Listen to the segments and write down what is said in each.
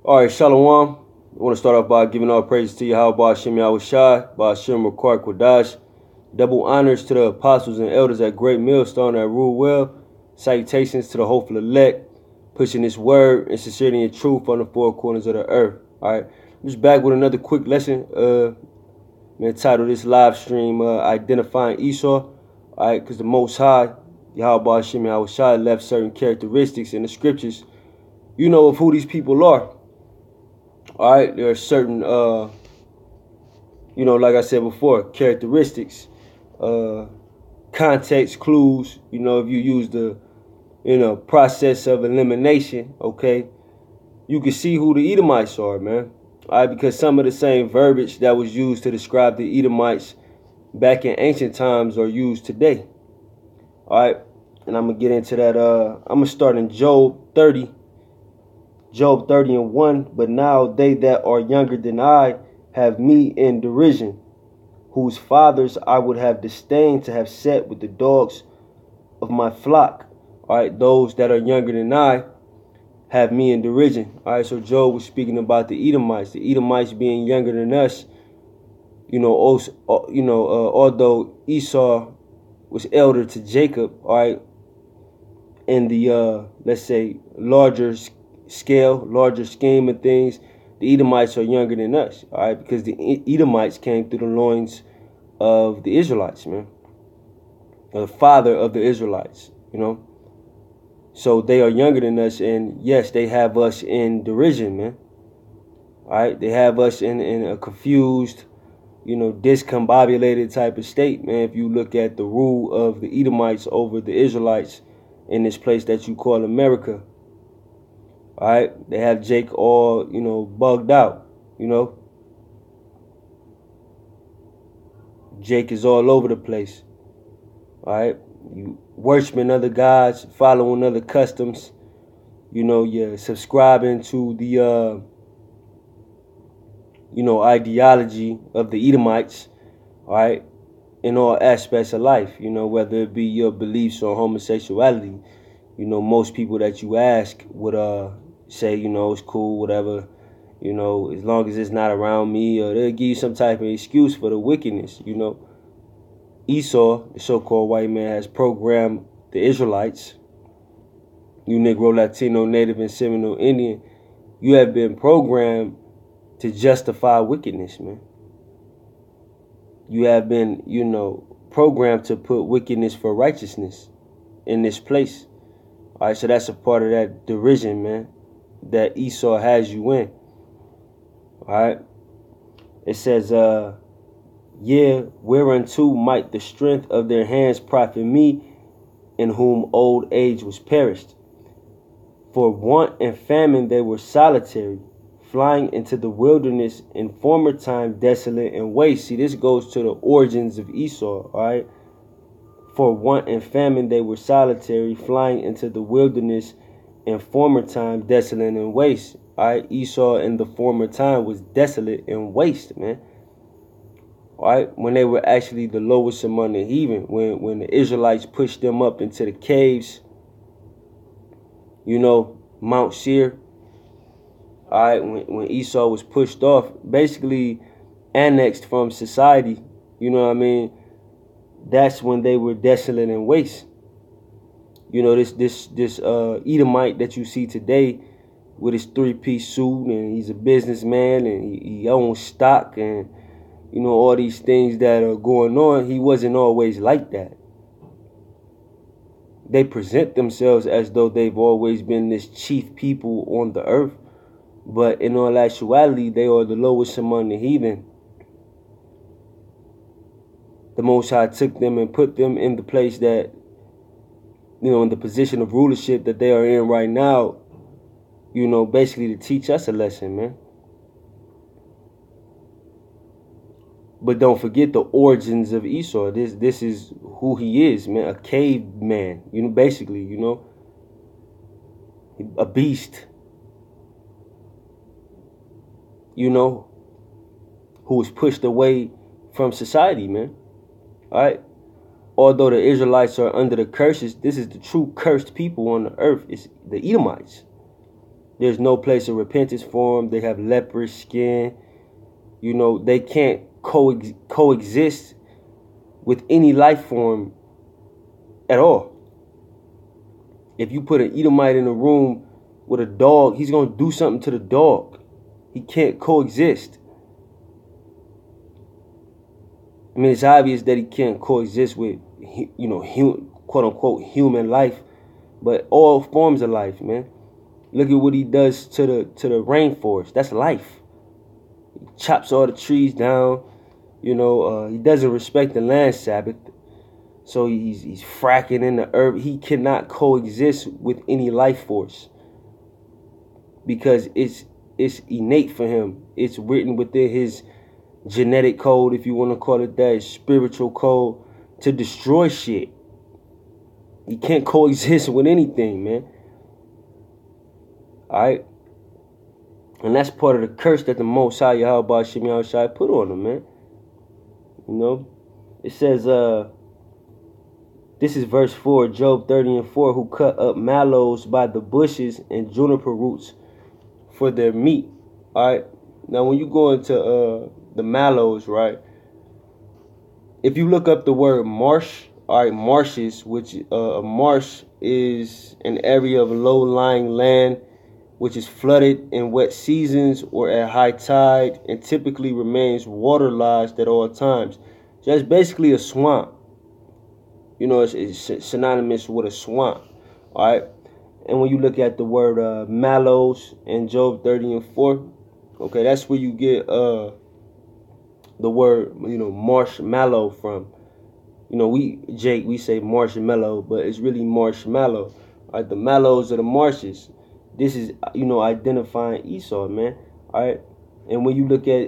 All right, Shalom. I want to start off by giving all praise to Yahweh Shem Yahushai, Ba'ashem Rakar Kodash. Double honors to the apostles and elders at Great Millstone that rule well. Salutations to the hopeful elect, pushing this word and sincerity and truth on the four corners of the earth. All right, I'm just back with another quick lesson. Entitled this live stream, Identifying Esau. All right, because the Most High, Yahweh Shem Yahushai, left certain characteristics in the scriptures, of who these people are. All right, there are certain, like I said before, characteristics, context clues. If you use the, process of elimination, okay, you can see who the Edomites are, man. All right, because some of the same verbiage that was used to describe the Edomites back in ancient times are used today. All right, and I'm gonna get into that. I'm gonna start in Job 30. Job 30:1, but now they that are younger than I have me in derision, whose fathers I would have disdained to have set with the dogs of my flock. All right, those that are younger than I have me in derision. All right, so Job was speaking about the Edomites being younger than us. Although Esau was elder to Jacob, all right, in the let's say larger scheme of things, the Edomites are younger than us, all right, because the Edomites came through the loins of the Israelites, man, the father of the Israelites, so they are younger than us, and yes, they have us in derision, man. All right, they have us in a confused, discombobulated type of state, man. If you look at the rule of the Edomites over the Israelites in this place that you call America. All right, they have Jake all, bugged out, Jake is all over the place. All right, you worshiping other gods, following other customs, you're subscribing to the, ideology of the Edomites, all right, in all aspects of life, whether it be your beliefs on homosexuality. Most people that you ask would say, it's cool, whatever, as long as it's not around me, or they'll give you some type of excuse for the wickedness. Esau, the so-called white man, has programmed the Israelites, you Negro, Latino, Native, and Seminole Indian. You have been programmed to justify wickedness, man. You have been, programmed to put wickedness for righteousness in this place. All right, so that's a part of that derision, man, that Esau has you in. All right. It says, whereunto might the strength of their hands profit me, in whom old age was perished. For want and famine they were solitary, flying into the wilderness in former time, desolate and waste. See, this goes to the origins of Esau, all right? For want and famine they were solitary, flying into the wilderness in former time, desolate and waste. All right, Esau in the former time was desolate and waste, man. All right, when they were actually the lowest among the heathen, when the Israelites pushed them up into the caves, Mount Seir. All right, when Esau was pushed off, basically annexed from society, that's when they were desolate and waste. This Edomite that you see today with his three-piece suit, and he's a businessman, and he owns stock, and all these things that are going on, he wasn't always like that. They present themselves as though they've always been this chief people on the earth, but in all actuality, they are the lowest among the heathen. The Most High took them and put them in the place that, in the position of rulership that they are in right now, basically to teach us a lesson, man. But don't forget the origins of Esau. This is who he is, man. A caveman, basically, a beast, who was pushed away from society, man. All right. Although the Israelites are under the curses, this is the true cursed people on the earth. It's the Edomites. There's no place of repentance for them. They have leprous skin. You know, they can't coexist with any life form at all. If you put an Edomite in a room with a dog, he's going to do something to the dog. He can't coexist. I mean, it's obvious that he can't coexist with, you know, quote unquote human life, but all forms of life, man. Look at what he does to the rainforest. That's life. He chops all the trees down. You know, he doesn't respect the land Sabbath. So he's fracking in the earth. He cannot coexist with any life force because it's innate for him. It's written within his genetic code, if you want to call it that, his spiritual code, to destroy shit. He can't coexist with anything, man. Alright? And that's part of the curse that the Most High Yahweh Shem Yahushai put on him, man. You know? It says, this is verse 4, Job 30:4, who cut up mallows by the bushes and juniper roots for their meat. Alright? Now when you go into the mallows, right? If you look up the word marsh, alright, marshes, which a marsh is an area of low-lying land which is flooded in wet seasons or at high tide and typically remains waterlogged at all times. So that's basically a swamp. You know, it's synonymous with a swamp. All right. And when you look at the word mallows in Job 30:4, okay, that's where you get the word, you know, marshmallow from. You know, we say marshmallow, but it's really marshmallow. All right, the mallows of the marshes. This is, you know, identifying Esau, man. All right. And when you look at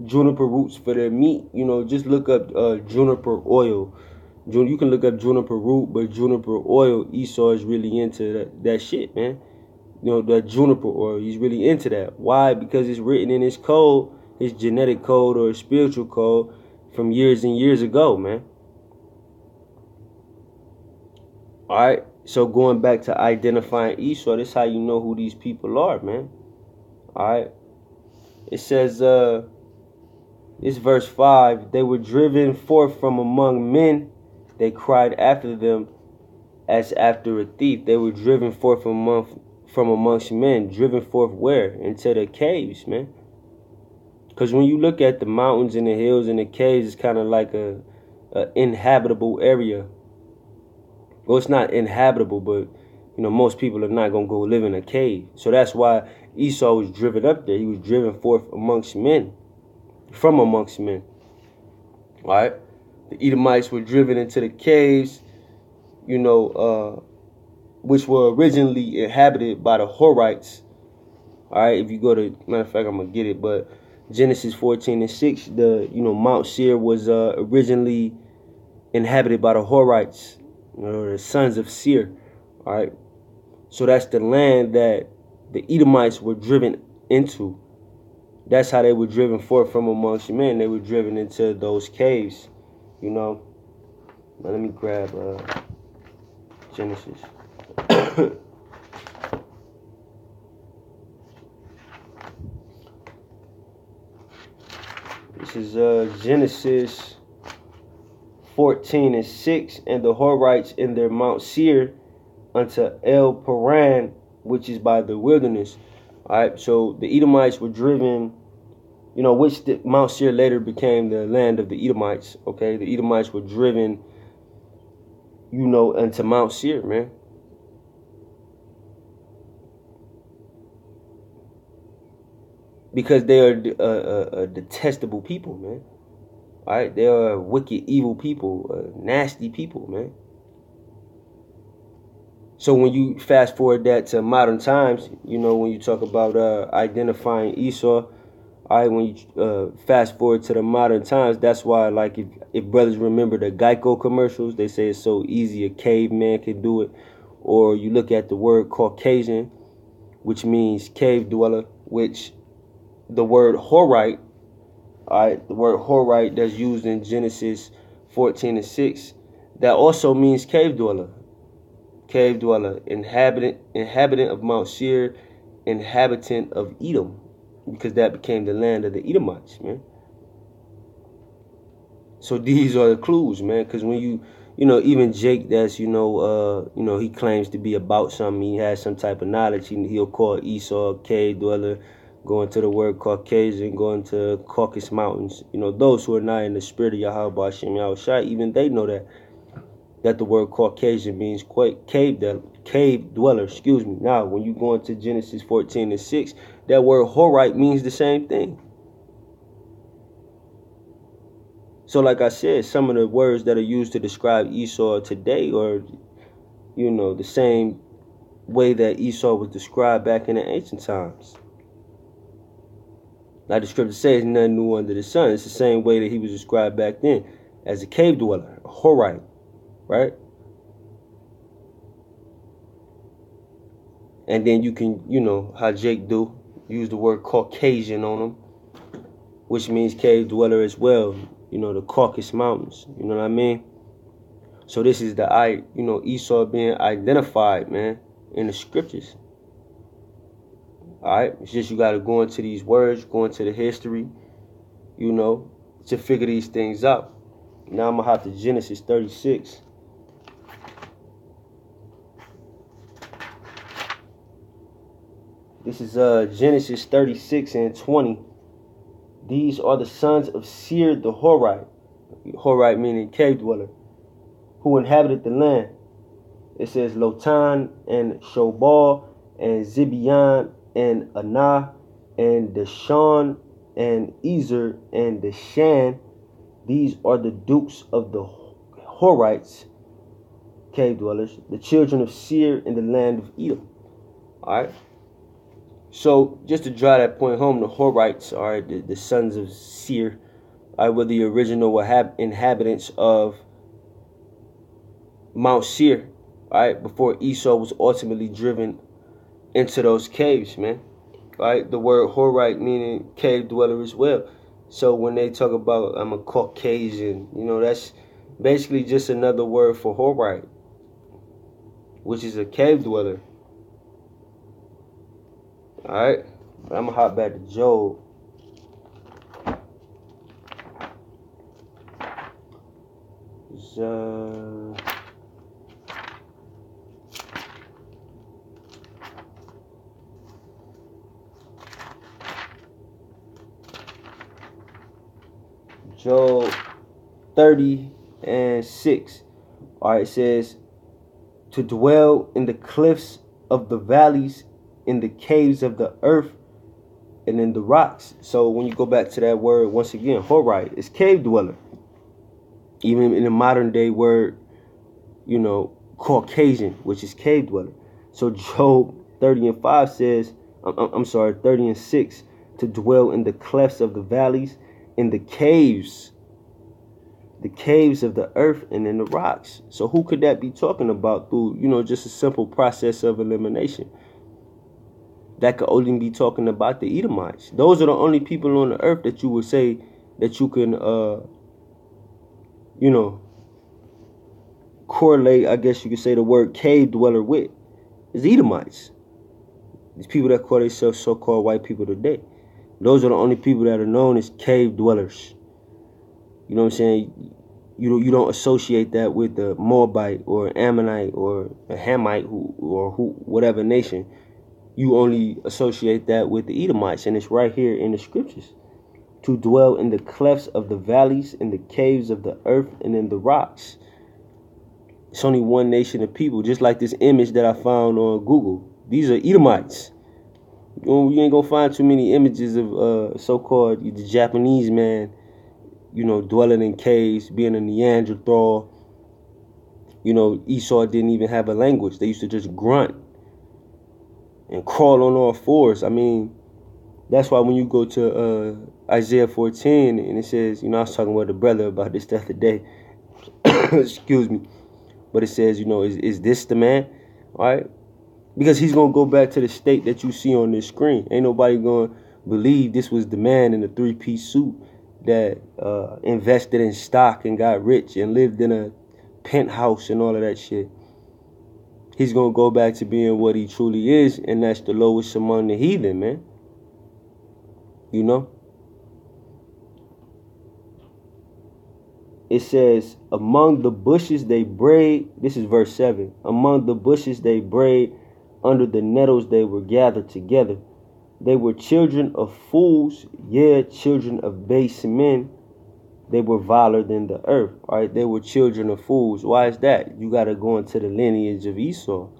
juniper roots for their meat, you know, just look up juniper oil. You can look up juniper root, but juniper oil, Esau is really into that shit, man. You know, that juniper oil, he's really into that. Why? Because it's written in his code, his genetic code or his spiritual code from years and years ago, man. All right. So going back to identifying Esau, this is how you know who these people are, man. All right. It says, it's verse 5. They were driven forth from among men. They cried after them as after a thief. They were driven forth from amongst men. Driven forth where? Into the caves, man. Because when you look at the mountains and the hills and the caves, it's kind of like a inhabitable area. Well, it's not inhabitable, but, you know, most people are not going to go live in a cave. So that's why Esau was driven up there. He was driven forth amongst men, from amongst men. All right? The Edomites were driven into the caves, you know, which were originally inhabited by the Horites. All right? If you go to, matter of fact, I'm going to get it, but Genesis 14:6, you know, Mount Seir was originally inhabited by the Horites. You know, the sons of Seir. All right. So that's the land that the Edomites were driven into. That's how they were driven forth from amongst men. They were driven into those caves. You know. Now let me grab Genesis. This is Genesis 14:6, and the Horites in their Mount Seir unto El Paran, which is by the wilderness. All right, so the Edomites were driven, you know, which Mount Seir later became the land of the Edomites. Okay, the Edomites were driven, you know, into Mount Seir, man. Because they are a detestable people, man. All right, they are wicked, evil people, nasty people, man. So when you fast forward that to modern times, you know, when you talk about identifying Esau, all right, when you fast forward to the modern times, that's why, like, if brothers remember the Geico commercials, they say it's so easy a caveman can do it. Or you look at the word Caucasian, which means cave dweller, which the word Horite, all right, the word Horite that's used in Genesis 14:6, that also means cave dweller. Cave dweller, inhabitant of Mount Seir, inhabitant of Edom, because that became the land of the Edomites, man. So these are the clues, man, because when you even Jake, that's, he claims to be about something, he has some type of knowledge, he'll call Esau a cave dweller, going to the word Caucasian, going to Caucasus Mountains. Those who are not in the spirit of Yahweh Hashem Yahushua, even they know that the word Caucasian means cave dweller, Now, when you go into Genesis 14:6, that word Horite means the same thing. So like I said, some of the words that are used to describe Esau today are, the same way that Esau was described back in the ancient times. Like the scripture says, nothing new under the sun. It's the same way that he was described back then, as a cave dweller, a Horite, right? And then you can, how Jake do, use the word Caucasian on him, which means cave dweller as well. The Caucasus Mountains. You know what I mean? So this is Esau being identified, man, in the scriptures. Alright? It's just you got to go into these words, go into the history, to figure these things out. Now I'm going to hop to Genesis 36. This is Genesis 36:20. These are the sons of Seir the Horite. Horite meaning cave dweller, who inhabited the land. It says Lotan and Shobal and Zibeon and Anah and Dashan and Ezer and Dashan. These are the dukes of the Horites, cave dwellers, the children of Seir in the land of Edom. Alright? So, just to drive that point home, the Horites are the sons of Seir, were the original inhabitants of Mount Seir, before Esau was ultimately driven into those caves, man. The word Horite meaning cave dweller as well. So when they talk about I'm a Caucasian, that's basically just another word for Horite, which is a cave dweller. Alright, I'm gonna hop back to Job. Job 30:6. Alright, it says, to dwell in the cliffs of the valleys, in the caves of the earth, and in the rocks. So when you go back to that word, once again, Horite is cave dweller. Even in the modern day word, Caucasian, which is cave dweller. So Job 30:5 says, 30:6, to dwell in the clefts of the valleys, in the caves of the earth, and in the rocks. So who could that be talking about through, just a simple process of elimination? That could only be talking about the Edomites. Those are the only people on the earth that you would say that you can, correlate, I guess you could say, the word cave dweller with, is Edomites. These people that call themselves so-called white people today. Those are the only people that are known as cave dwellers. You know what I'm saying? You don't associate that with the Moabite or Ammonite or a Hamite whatever nation. You only associate that with the Edomites, and it's right here in the scriptures. To dwell in the clefts of the valleys, in the caves of the earth, and in the rocks. It's only one nation of people, just like this image that I found on Google. These are Edomites. You ain't gonna find too many images of so-called the Japanese man, dwelling in caves, being a Neanderthal. Esau didn't even have a language. They used to just grunt and crawl on all fours. I mean, that's why when you go to Isaiah 14, and it says, I was talking with a brother about this the other day. Excuse me. But it says, is this the man? All right? Because he's going to go back to the state that you see on this screen. Ain't nobody going to believe this was the man in a three-piece suit that invested in stock and got rich and lived in a penthouse and all of that shit. he's going to go back to being what he truly is, and that's the lowest among the heathen, man. You know? It says, among the bushes they braid, this is verse 7, among the bushes they braid, under the nettles they were gathered together. They were children of fools, yeah, children of base men. They were viler than the earth. All right, they were children of fools. Why is that? You got to go into the lineage of Esau.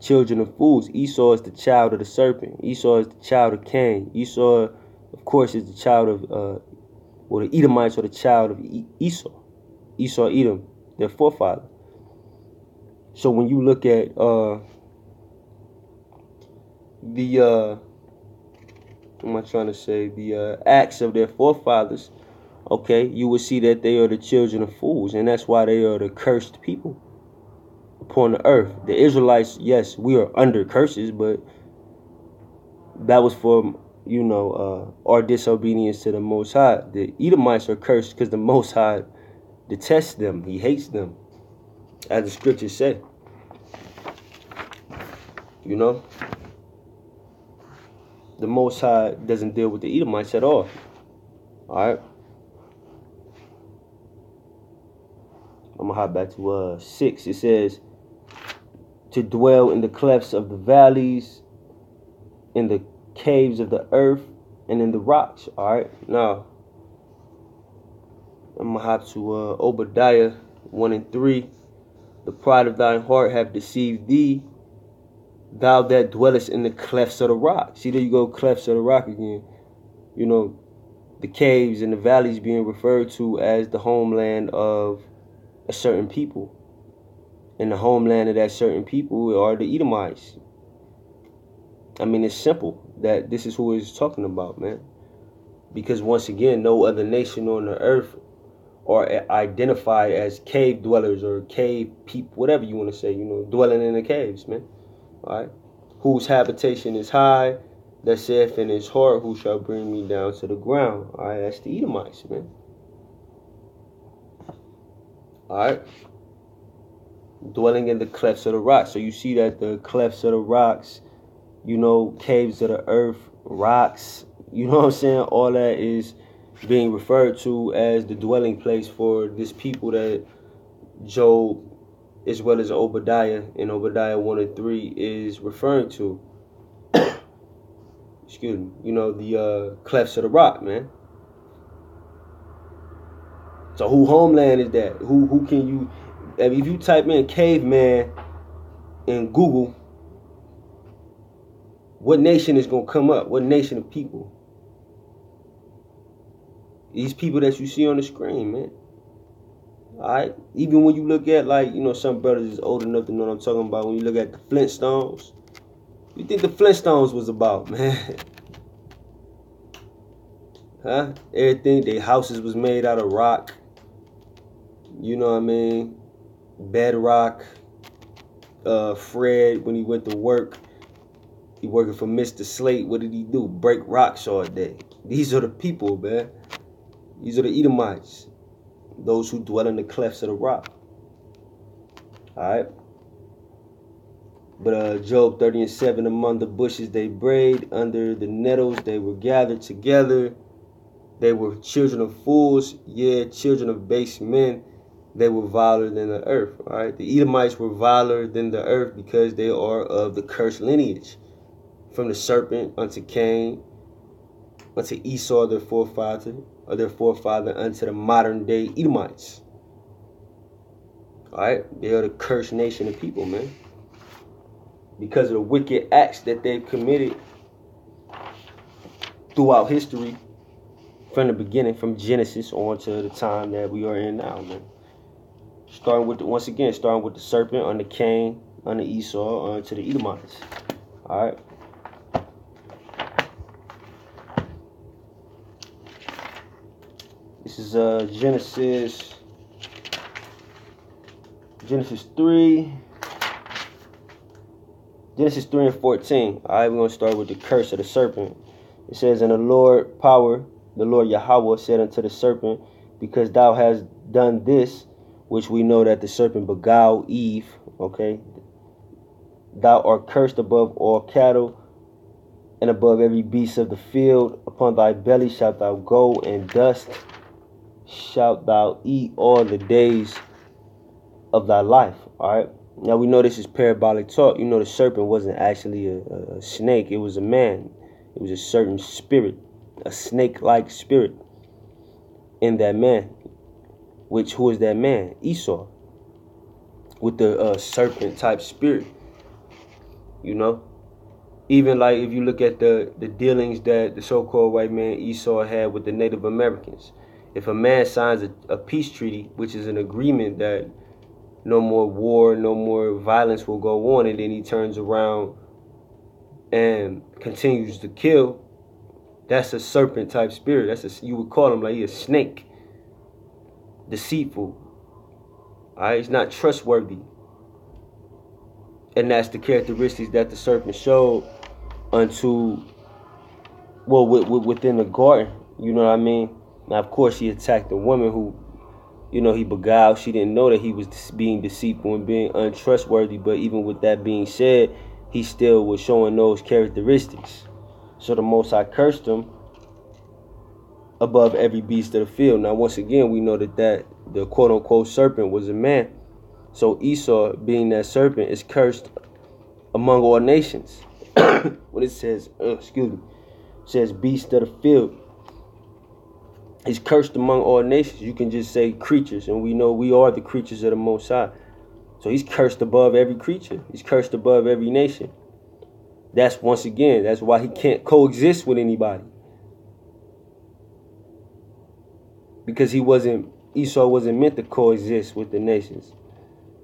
Children of fools. Esau is the child of the serpent. Esau is the child of Cain. Esau, of course, is the child of, the Edomites are the child of Esau. Esau, Edom, their forefather. So when you look at the acts of their forefathers, okay, you will see that they are the children of fools, and that's why they are the cursed people upon the earth. The Israelites, yes, we are under curses, but that was for, our disobedience to the Most High. The Edomites are cursed because the Most High detests them. He hates them, as the scriptures say. The Most High doesn't deal with the Edomites at all. All right. I'm going to hop back to 6. It says, to dwell in the clefts of the valleys, in the caves of the earth, and in the rocks. All right. Now, I'm going to hop to Obadiah 1 and 3. The pride of thine heart hath deceived thee, thou that dwellest in the clefts of the rock. See, there you go, clefts of the rock again. The caves and the valleys being referred to as the homeland of a certain people. And the homeland of that certain people are the Edomites. I mean, it's simple that this is who it's talking about, man. Because once again, no other nation on the earth are identified as cave dwellers or cave people, whatever you want to say, dwelling in the caves, man. All right. Whose habitation is high, that saith in his heart, who shall bring me down to the ground. All right, that's the Edomites, man. All right. Dwelling in the clefts of the rocks. So you see that the clefts of the rocks, caves of the earth, rocks, you know what I'm saying? All that is being referred to as the dwelling place for this people that Job, as well as Obadiah, in Obadiah 1 and 3, is referring to. Excuse me. The clefts of the rock, man. So who homeland is that? Who can you... if you type in caveman in Google, what nation is going to come up? What nation of people? These people that you see on the screen, man. Alright? Even when you look at, some brothers is old enough to know what I'm talking about. When you look at the Flintstones, what you think the Flintstones was about, man? Huh? Everything, their houses was made out of rock. You know what I mean? Bedrock. Fred, when he went to work, he working for Mr. Slate. What did he do? Break rocks all day. These are the people, man. These are the Edomites. Those who dwell in the clefts of the rock. Alright. But Job 30 and 7, among the bushes they braid, under the nettles they were gathered together. They were children of fools, yeah, children of base men. They were viler than the earth. All right, the Edomites were viler than the earth because they are of the cursed lineage, from the serpent unto Cain, unto Esau their forefather, unto the modern day Edomites. All right, they are the cursed nation of people, man, because of the wicked acts that they've committed throughout history. From the beginning, from Genesis on to the time that we are in now, man. Starting with the serpent, on the Cain, on the Esau, on to the Edomites. All right. This is Genesis 3. Genesis 3 and 14. All right, we're going to start with the curse of the serpent. It says, and the Lord Yahweh said unto the serpent, because thou hast done this, which we know that the serpent beguiled Eve, okay? Thou art cursed above all cattle, and above every beast of the field. Upon thy belly shalt thou go, and dust shalt thou eat all the days of thy life. All right. Now we know this is parabolic talk. You know the serpent wasn't actually a snake. It was a man. It was a certain spirit, a snake-like spirit in that man. Who is that man? Esau. With the serpent-type spirit. You know? Even like if you look at the dealings that the so-called white man Esau had with the Native Americans. If a man signs a peace treaty, which is an agreement that no more war, no more violence will go on, and then he turns around and continues to kill, that's a serpent type spirit. You would call him like he a snake. Deceitful. Alright, he's not trustworthy. And that's the characteristics that the serpent showed within the garden. You know what I mean? Now, of course, he attacked the woman who, you know, he beguiled. She didn't know that he was being deceitful and being untrustworthy. But even with that being said, he still was showing those characteristics. So the Most High cursed him above every beast of the field. Now, once again, we know that the quote-unquote serpent was a man. So Esau, being that serpent, is cursed among all nations. When it says, says beast of the field, he's cursed among all nations. You can just say creatures, and we know we are the creatures of the Most High. So he's cursed above every creature. He's cursed above every nation. That's, once again, that's why he can't coexist with anybody. Because Esau wasn't meant to coexist with the nations.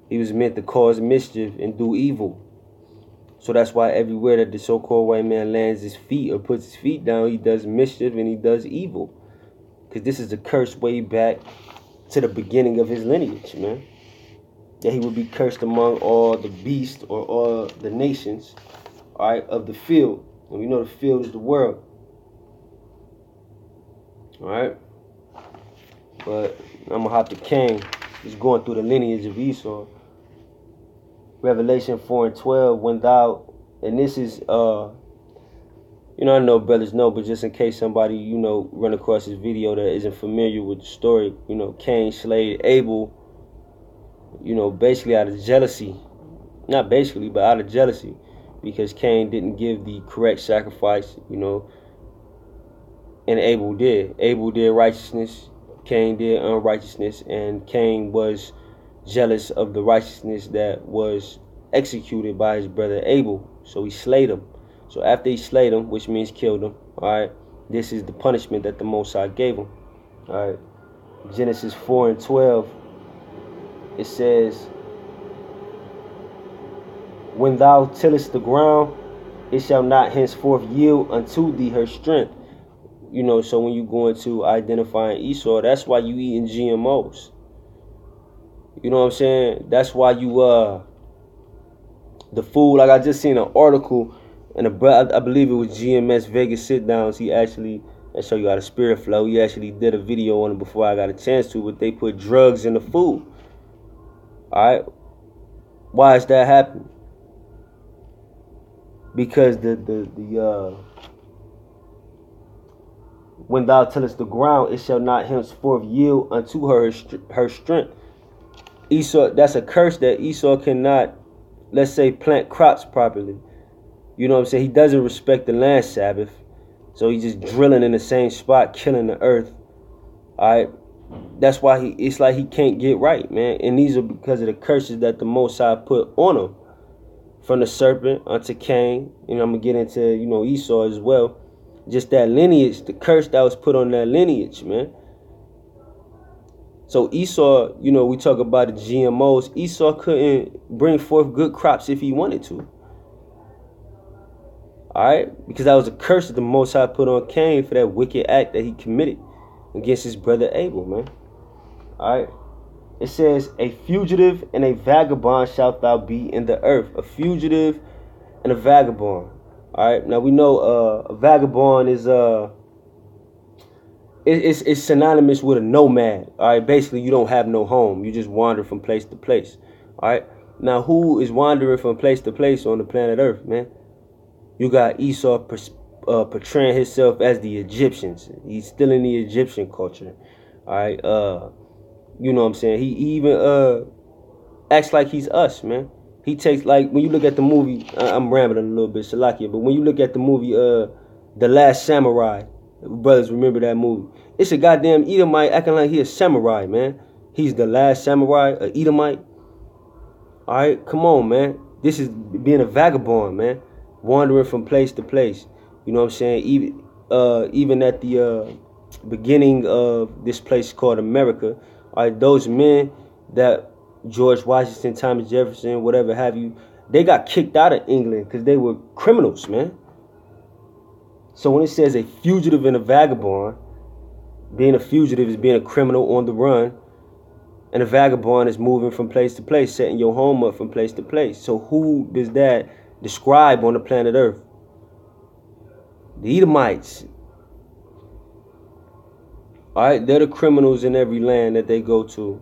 He was meant to cause mischief and do evil. So that's why everywhere that the so-called white man lands his feet or puts his feet down, he does mischief and he does evil. Because this is a curse way back to the beginning of his lineage, man. That he would be cursed among all the beasts or all the nations, all right, of the field. And we know the field is the world. All right. But I'm going to hop to Cain. He's going through the lineage of Esau. Revelation 4:12, when thou, and this is, you know, I know brothers know, but just in case somebody, you know, run across this video that isn't familiar with the story, you know, Cain slayed Abel, you know, basically out of jealousy. Not basically, but out of jealousy. Because Cain didn't give the correct sacrifice, you know, and Abel did. Abel did righteousness, Cain did unrighteousness, and Cain was jealous of the righteousness that was executed by his brother Abel. So he slayed him. So after he slayed him, which means killed him, all right, this is the punishment that the Most High gave him. All right, Genesis 4:12, it says, when thou tillest the ground, it shall not henceforth yield unto thee her strength. You know, so when you go into identifying Esau, that's why you eating GMOs. You know what I'm saying? That's why you the food, like I just seen an article, and I believe it was GMS Vegas sit downs. He actually, I show you how the spirit flow. He actually did a video on it before I got a chance to, but they put drugs in the food. All right, why is that happening? Because when thou tillest the ground, it shall not henceforth yield unto her strength. Esau, that's a curse that Esau cannot, let's say, plant crops properly. You know what I'm saying? He doesn't respect the land Sabbath. So he's just drilling in the same spot, killing the earth. All right? That's why it's like he can't get right, man. And these are because of the curses that the Most High put on him. From the serpent unto Cain. And I'm going to get into, you know, Esau as well. Just that lineage, the curse that was put on that lineage, man. So Esau, you know, we talk about the GMOs. Esau couldn't bring forth good crops if he wanted to. All right? Because that was a curse that the Most High put on Cain for that wicked act that he committed against his brother Abel, man. All right? It says, a fugitive and a vagabond shalt thou be in the earth. A fugitive and a vagabond. All right? Now we know a vagabond is it's synonymous with a nomad. All right, basically you don't have no home. You just wander from place to place. All right, Now, who is wandering from place to place on the planet Earth, man? You got Esau portraying himself as the Egyptians. He's still in the Egyptian culture. All right. You know what I'm saying? He even acts like he's us, man. He takes, like, when you look at the movie, I'm rambling a little bit, Shalakia, but when you look at the movie, The Last Samurai, brothers remember that movie? It's a goddamn Edomite acting like he a samurai, man. He's the last samurai, a Edomite. All right, come on, man. This is being a vagabond, man, wandering from place to place. You know what I'm saying? Even at the beginning of this place called America, all right, those men that George Washington, Thomas Jefferson, whatever have you, they got kicked out of England because they were criminals, man. So when it says a fugitive and a vagabond, being a fugitive is being a criminal on the run, and a vagabond is moving from place to place, setting your home up from place to place. So who does that describe on the planet Earth? The Edomites. All right, they're the criminals in every land that they go to.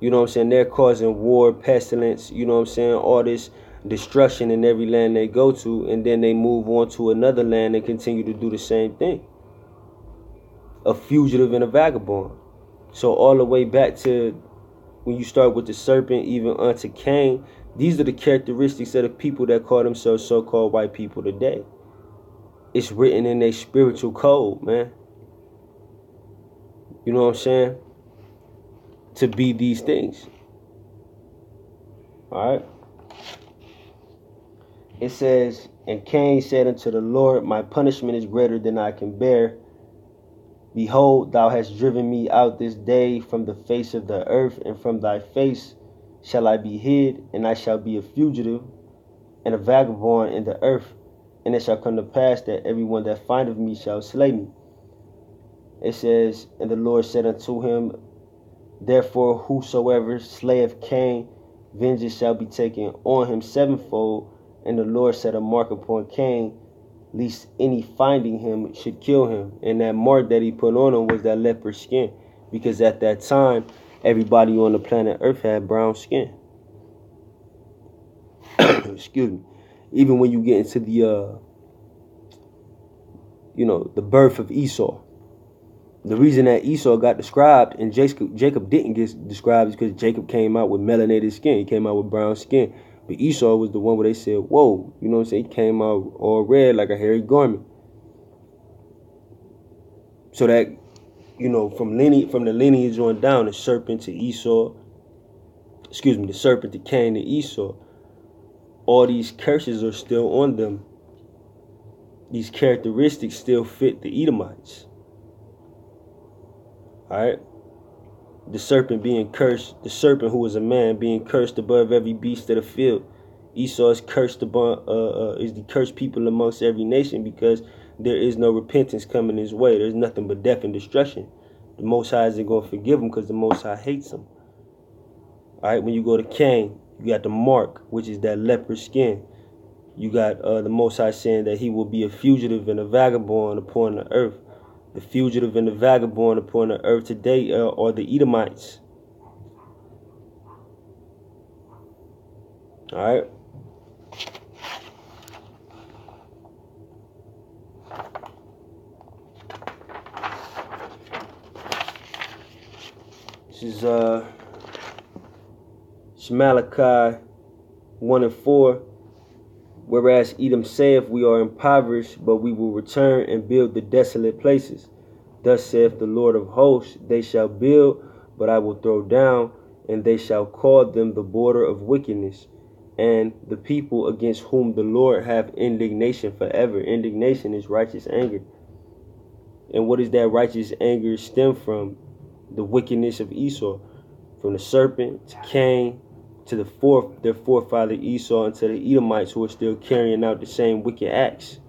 You know what I'm saying? They're causing war, pestilence, you know what I'm saying? All this destruction in every land they go to, and then they move on to another land and continue to do the same thing. A fugitive and a vagabond. So all the way back to when you start with the serpent, even unto Cain, these are the characteristics of the people that call themselves so-called white people today. It's written in their spiritual code, man. You know what I'm saying? To be these things. All right. It says, and Cain said unto the Lord, my punishment is greater than I can bear. Behold, thou hast driven me out this day from the face of the earth, and from thy face shall I be hid, and I shall be a fugitive and a vagabond in the earth. And it shall come to pass that everyone that findeth me shall slay me. It says, and the Lord said unto him, therefore whosoever slayeth Cain, vengeance shall be taken on him sevenfold. And the Lord set a mark upon Cain, lest any finding him should kill him. And that mark that he put on him was that leopard skin, because at that time everybody on the planet Earth had brown skin. Excuse me. Even when you get into the the birth of Esau, the reason that Esau got described and Jacob didn't get described is because Jacob came out with melanated skin. He came out with brown skin. But Esau was the one where they said, whoa, you know what I'm saying? He came out all red like a hairy garment. So that, from the lineage on down, the serpent to Esau, the serpent to Cain to Esau, all these curses are still on them. These characteristics still fit the Edomites. All right? The serpent being cursed, the serpent who was a man being cursed above every beast of the field. Esau is cursed is the cursed people amongst every nation, because there is no repentance coming his way. There's nothing but death and destruction. The Most High isn't going to forgive him because the Most High hates him. All right, when you go to Cain, you got the mark, which is that leopard skin. You got the Most High saying that he will be a fugitive and a vagabond upon the earth. The fugitive and the vagabond upon the earth today are the Edomites. All right. This is Malachi 1 and 4. Whereas Edom saith, we are impoverished, but we will return and build the desolate places. Thus saith the Lord of hosts, they shall build, but I will throw down, and they shall call them the border of wickedness, and the people against whom the Lord have indignation forever. Indignation is righteous anger. And what does that righteous anger stem from? The wickedness of Esau, from the serpent to Cain, to their forefather Esau, and to the Edomites, who are still carrying out the same wicked acts.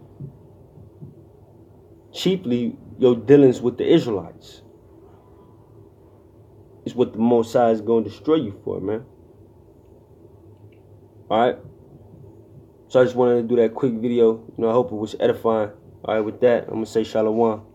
Chiefly, your dealings with the Israelites is what the Most High is going to destroy you for, man. Alright? So I just wanted to do that quick video. I hope it was edifying. Alright, with that, I'm going to say Shalom.